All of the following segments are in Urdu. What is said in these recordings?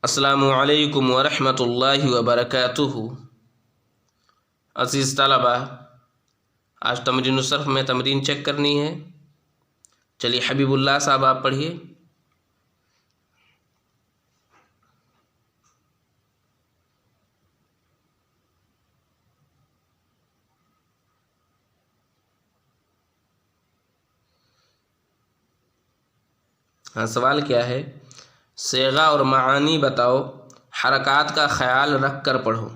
السلام علیکم ورحمۃ اللہ وبرکاتہ۔ عزیز طلبہ، آج تمرین الصرف میں تمرین چیک کرنی ہے۔ چلیے حبیب اللہ صاحب آپ پڑھیے۔ ہاں، سوال کیا ہے؟ صیغہ اور معانی بتاؤ، حرکات کا خیال رکھ کر پڑھو۔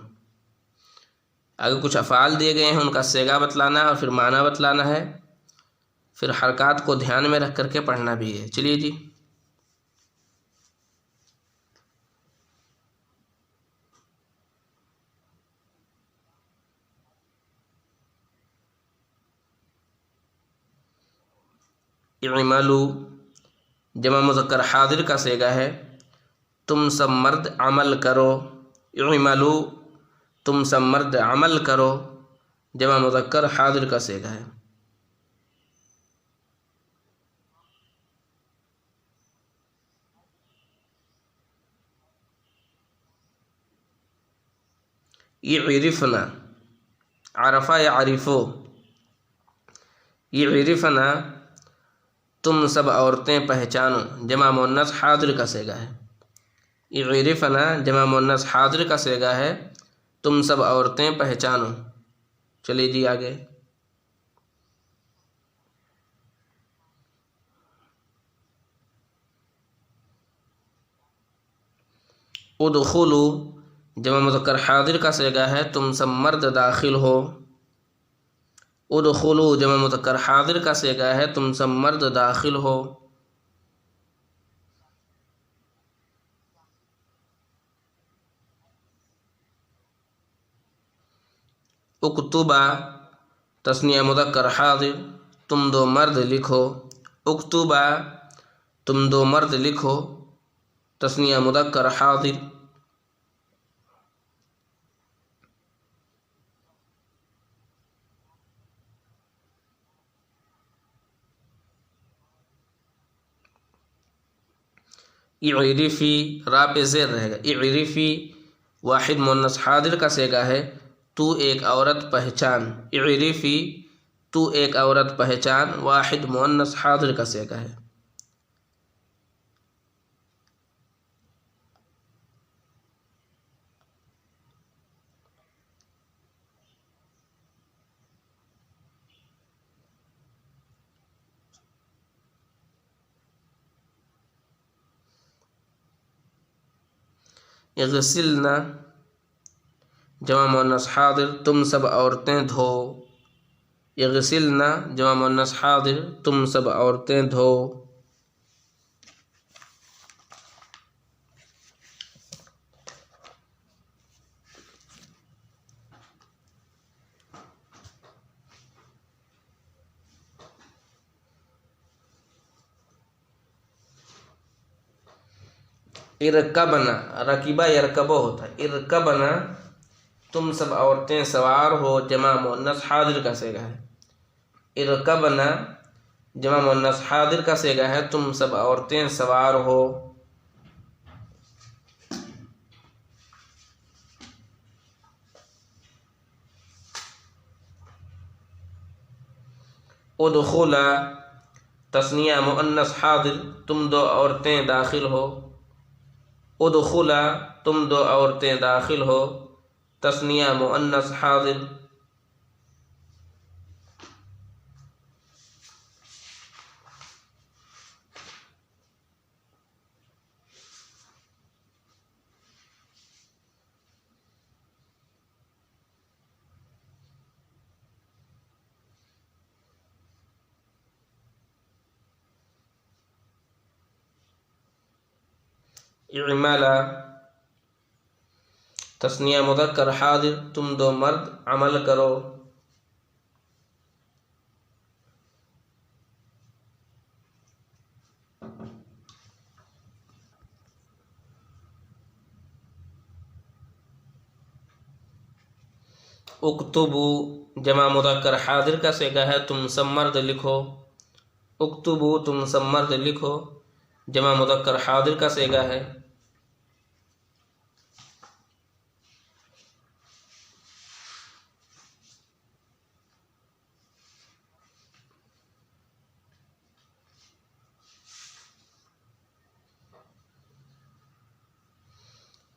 اگر کچھ افعال دیے گئے ہیں ان کا صیغہ بتلانا ہے اور پھر معنی بتلانا ہے، پھر حرکات کو دھیان میں رکھ کر کے پڑھنا بھی ہے۔ چلیے جی، اعملوا جمع مذکر حاضر کا صیغہ ہے تم سب مرد عمل کرو۔ اعملوا تم سب مرد عمل کرو، جمع مذکر حاضر کا صیغہ ہے۔ یعرفنا عرفہ یعرفو، یعرفنا تم سب عورتیں پہچانو، جمع مؤنث حاضر کا صیغہ ہے۔ یعرفنا جمع مؤنث حاضر کا صیغہ ہے تم سب عورتیں پہچانو۔ چلیے جی آگے، ادخلوا جمع مذکر حاضر کا صیغہ ہے تم سب مرد داخل ہو۔ ادخلوا جمع مذکر حاضر کا صیغہ ہے تم سب مرد داخل ہو۔ اکتبا تثنیہ مذکر حاضر تم دو مرد لکھو۔ اکتبا تم دو مرد لکھو، تثنیہ مذکر حاضر۔ اعرفی را پہ زیر رہے گا۔ اعرفی واحد مؤنث حاضر کا صیغہ ہے تو ایک عورت پہچان۔ اعرفی تو ایک عورت پہچان، واحد مؤنث حاضر کا صیغہ ہے۔ اغسلنا جمع مؤنث حاضر تم سب عورتیں دھو۔ اغسلنا جمع مؤنث حاضر تم سب عورتیں دھو۔ ارکبنا رکبہ یرکبو ہوتا ہے۔ ارکبنا تم سب عورتیں سوار ہو، جمع مؤنث حاضر کا صیغہ ہے۔ ارکبنا جمع مؤنث حاضر کا صیغہ ہے تم سب عورتیں سوار ہو۔ ادخلا تثنیہ مؤنث حاضر تم دو عورتیں داخل ہو۔ ادخلا تم دو عورتیں داخل ہو، تثنیہ مؤنث حاضر۔ اعملا تثنیہ مذکر حاضر تم دو مرد عمل کرو۔ اکتبو جمع مذکر حاضر کا صیغہ ہے تم سب مرد لکھو۔ اکتبو تم سب مرد لکھو، جمع مذکر حاضر کا صیغہ ہے۔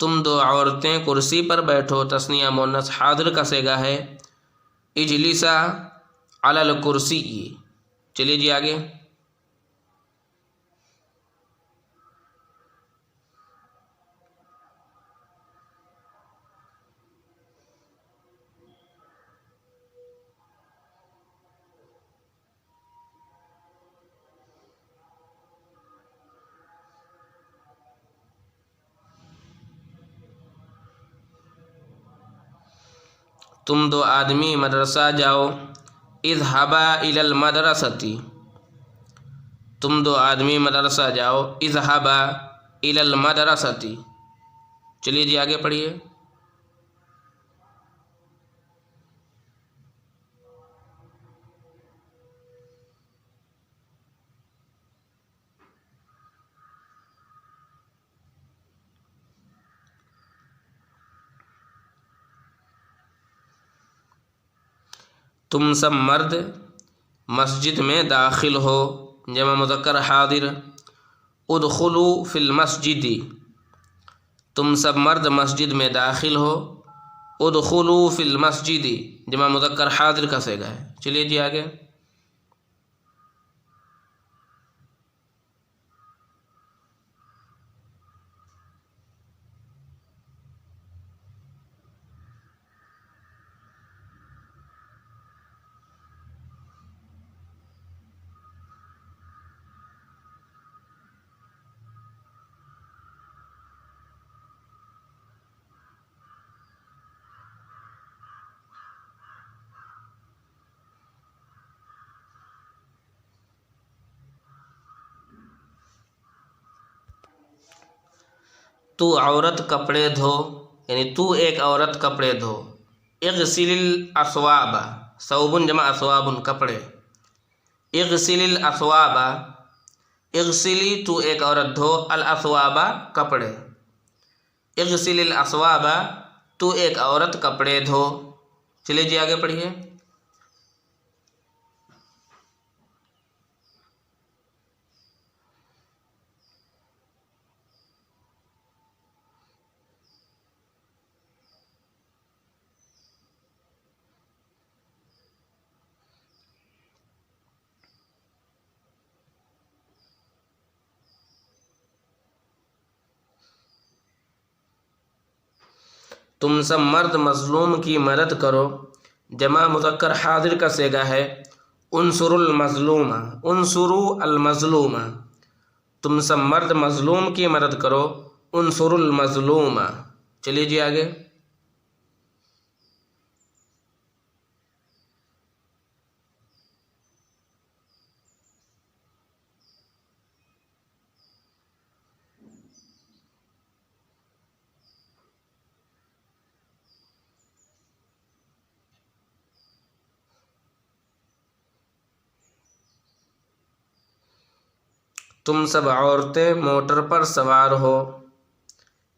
تم دو عورتیں کرسی پر بیٹھو، تثنیہ مؤنث حاضر کا صیغہ ہے اجلسا علی الکرسی۔ چلیے جی آگے۔ تم دو آدمی مدرسہ جاؤ، اذهبا الی المدرسۃ۔ تم دو آدمی مدرسہ جاؤ، اذهبا الی المدرسۃ۔ چلیے جی آگے پڑھیے۔ تم سب مرد مسجد میں داخل ہو، جمع مذکر حاضر، ادخلوا فی المسجد۔ تم سب مرد مسجد میں داخل ہو، ادخلوا فی المسجد، جمع مذکر حاضر کا صیغہ ہے۔ چلیے جی آگے۔ تو عورت کپڑے دھو، یعنی تو ایک عورت کپڑے دھو۔ اغسل الاثواب، ثوب جمع اثواب کپڑے، اغسل الاثواب، اغسلی تو ایک عورت دھو، الاثواب کپڑے، اغسل الاثواب تو ایک عورت کپڑے دھو۔ چلیے جی آگے پڑھیے۔ تم سب مرد مظلوم کی مدد کرو، جمع مذکر حاضر کا صیغہ ہے انصروا المظلوم، انصروا المظلوم۔ تم سب مرد مظلوم کی مدد کرو، انصروا المظلوم۔ چلیے جی آگے۔ تم سب عورتیں موٹر پر سوار ہو،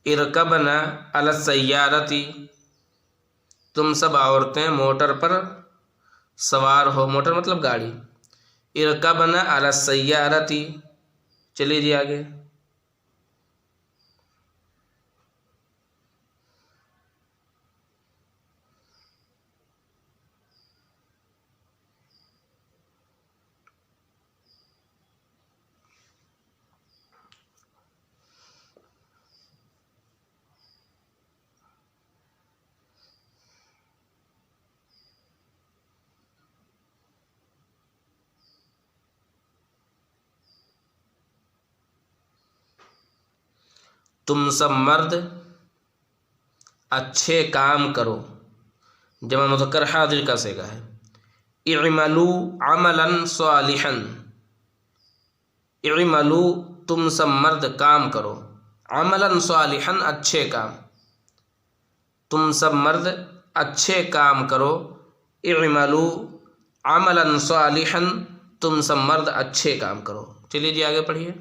ارکبنا علی السیارۃ۔ تم سب عورتیں موٹر پر سوار ہو، موٹر مطلب گاڑی، ارکبنا علی السیارۃ۔ چلیے جی آگے۔ تم سب مرد اچھے کام کرو، جمع مذکر حاضر کا صیغہ ہے اعملوا عملا صالحا۔ اعملوا تم سب مرد کام کرو، عملا صالحا اچھے کام، تم سب مرد اچھے کام کرو، اعملوا عملا صالحا تم سب مرد اچھے کام کرو۔ چلیے جی آگے پڑھیے۔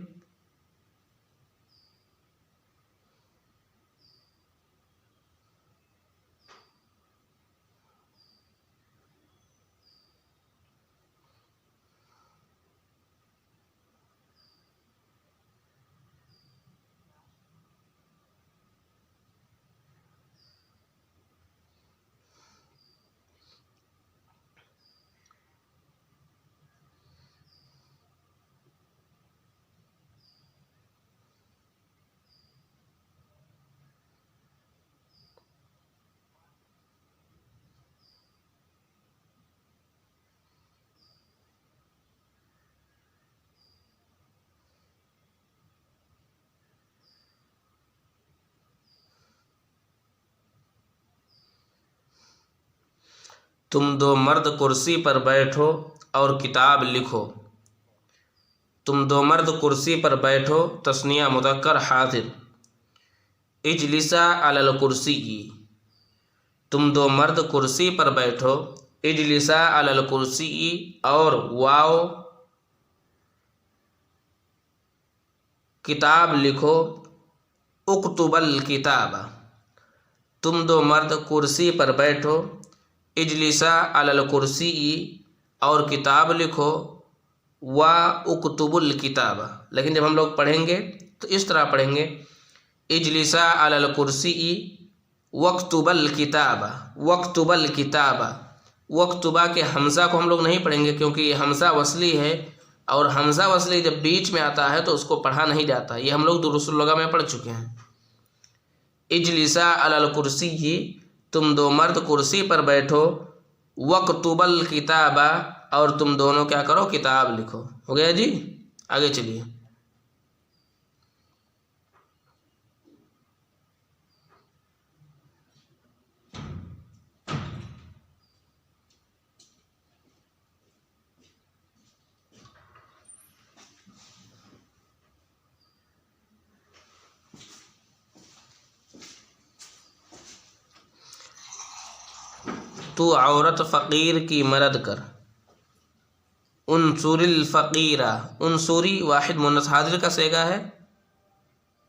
تم دو مرد کرسی پر بیٹھو اور کتاب لکھو. تم دو مرد کرسی پر بیٹھو تثنیہ مذکر حاضر. اجلسا علی الکرسی کی. تم دو مرد کرسی پر بیٹھو اجلسا علی الکرسی کی اور واو کتاب لکھو اکتب الکتاب. تم دو مرد کرسی پر بیٹھو اجلسا علی الکرسی اور کتاب لکھو و اکتب الکتاب. لیکن جب ہم لوگ پڑھیں گے تو اس طرح پڑھیں گے اجلسا علی الکرسی وکتب الکتاب. وکتب الکتاب. وکتبہ کے حمزہ کو ہم لوگ نہیں پڑھیں گے کیونکہ یہ حمزہ وصلی ہے اور حمزہ وصلی جب بیچ میں آتا ہے تو اس کو پڑھا نہیں جاتا. یہ ہم لوگ دروس اللغہ میں پڑھ چکے ہیں. اجلسا علی الکرسی تم دو مرد کرسی پر بیٹھو وکتب الکتاب اور تم دونوں کیا کرو کتاب لکھو. ہو گیا جی. آگے چلیے. تو عورت فقیر کی مدد کر. انصر الفقیرہ. انصری واحد مؤنث حاضر کا صیغہ ہے.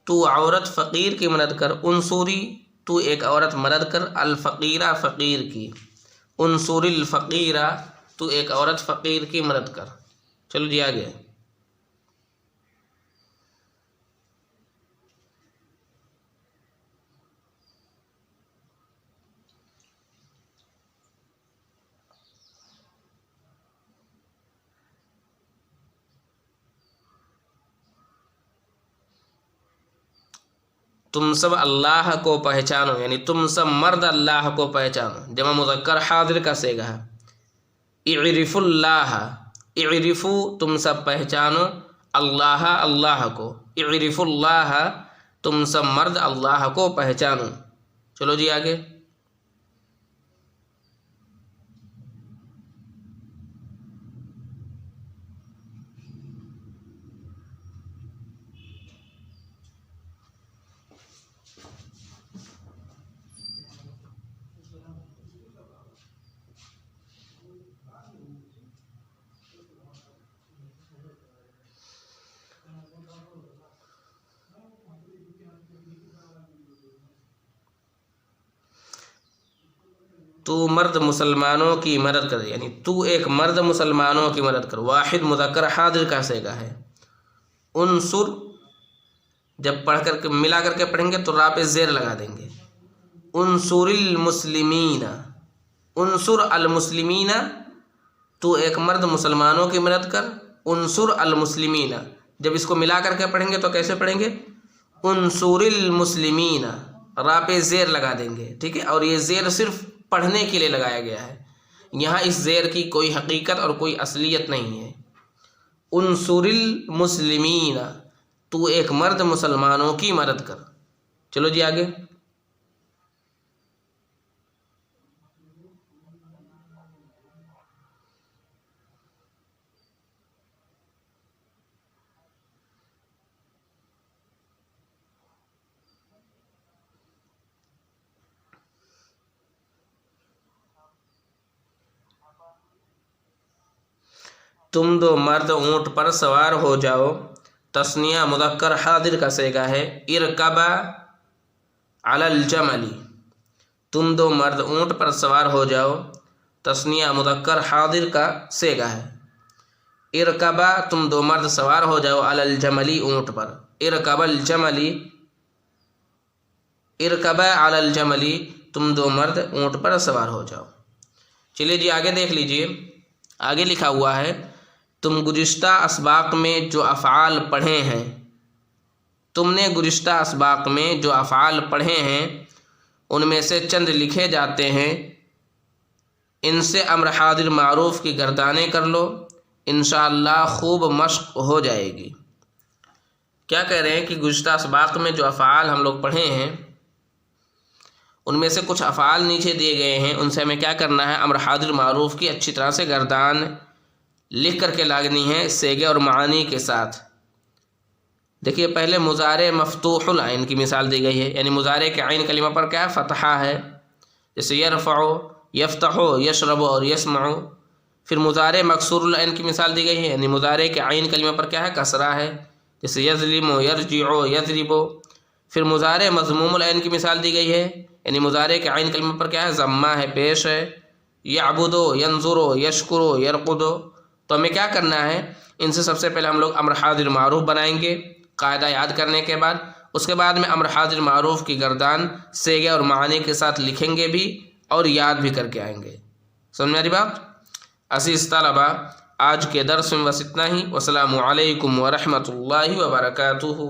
تو عورت فقیر کی مدد کر. انصری تو ایک عورت مدد کر الفقیرہ فقیر کی. انصر الفقیرہ تو ایک عورت فقیر کی مدد کر. چلو جی آگے. تم سب اللہ کو پہچانو یعنی تم سب مرد اللہ کو پہچانو. جمع مذکر حاضر کا صیغہ ہے. اعرف اللہ. اعرفو تم سب پہچانو اللہ اللہ کو. اعرف اللہ تم سب مرد اللہ کو پہچانو. چلو جی آگے. تو مرد مسلمانوں کی مدد کر یعنی تو ایک مرد مسلمانوں کی مدد کر. واحد مذکر حاضر کا صیغہ ہے. انصر جب پڑھ کر کے ملا کر کے پڑھیں گے تو را پہ زیر لگا دیں گے. انصر المسلمین. انصر المسلمین تو ایک مرد مسلمانوں کی مدد کر. انصر المسلمین جب اس کو ملا کر کے پڑھیں گے تو کیسے پڑھیں گے انصر المسلمین. را پہ زیر لگا دیں گے. ٹھیک ہے. اور یہ زیر صرف پڑھنے کے لیے لگایا گیا ہے. یہاں اس زیر کی کوئی حقیقت اور کوئی اصلیت نہیں ہے. انصر المسلمین تو ایک مرد مسلمانوں کی مدد کر. چلو جی آگے. تم دو مرد اونٹ پر سوار ہو جاؤ. تثنیہ مذکر حاضر کا صیغہ ہے. ارکبا علی الجمل. تم دو مرد اونٹ پر سوار ہو جاؤ. تثنیہ مذکر حاضر کا صیغہ ہے. ارکبا تم دو مرد سوار ہو جاؤ علی الجمل اونٹ پر. ارکب الجمل. ارکبا علی الجمل تم دو مرد اونٹ پر سوار ہو جاؤ. چلیے جی آگے دیکھ لیجئے. آگے لکھا ہوا ہے تم گزشتہ اسباق میں جو افعال پڑھے ہیں. تم نے گزشتہ اسباق میں جو افعال پڑھے ہیں ان میں سے چند لکھے جاتے ہیں. ان سے امر حاضر معروف کی گردانیں کر لو. انشاءاللہ خوب مشق ہو جائے گی. کیا کہہ رہے ہیں کہ گزشتہ اسباق میں جو افعال ہم لوگ پڑھے ہیں ان میں سے کچھ افعال نیچے دیے گئے ہیں، ان سے ہمیں کیا کرنا ہے؟ امر حاضر معروف کی اچھی طرح سے گردان لکھ کر کے لگنی ہے صیغے اور معانی کے ساتھ۔ دیکھیے پہلے مضارع مفتوح العین کی مثال دی گئی ہے، یعنی مضارع کے عین کلمہ پر کیا ہے؟ فتحہ ہے، جیسے یرفع، یفتح، یشرب اور یسمع۔ پھر مضارع مکسور العین کی مثال دی گئی ہے، یعنی مضارع کے عین کلمہ پر کیا ہے؟ کسرہ ہے، جیسے یظلم، یرجع، یضرب۔ پھر مضارع مضموم العین کی مثال دی گئی ہے، یعنی مضارع کے عین کلمہ پر کیا ہے؟ ضمہ ہے، پیش ہے، یعبد، ینظر، یشکر، یرقد۔ تو ہمیں کیا کرنا ہے؟ ان سے سب سے پہلے ہم لوگ امر حاضر معروف بنائیں گے قاعدہ یاد کرنے کے بعد، اس کے بعد میں امر حاضر معروف کی گردان صیغے اور معانی کے ساتھ لکھیں گے بھی اور یاد بھی کر کے آئیں گے۔ سمجھ میں آ رہی بات؟ عزیز طلبہ، آج کے درس میں بس اتنا ہی۔ والسلام علیکم ورحمۃ اللہ وبرکاتہ۔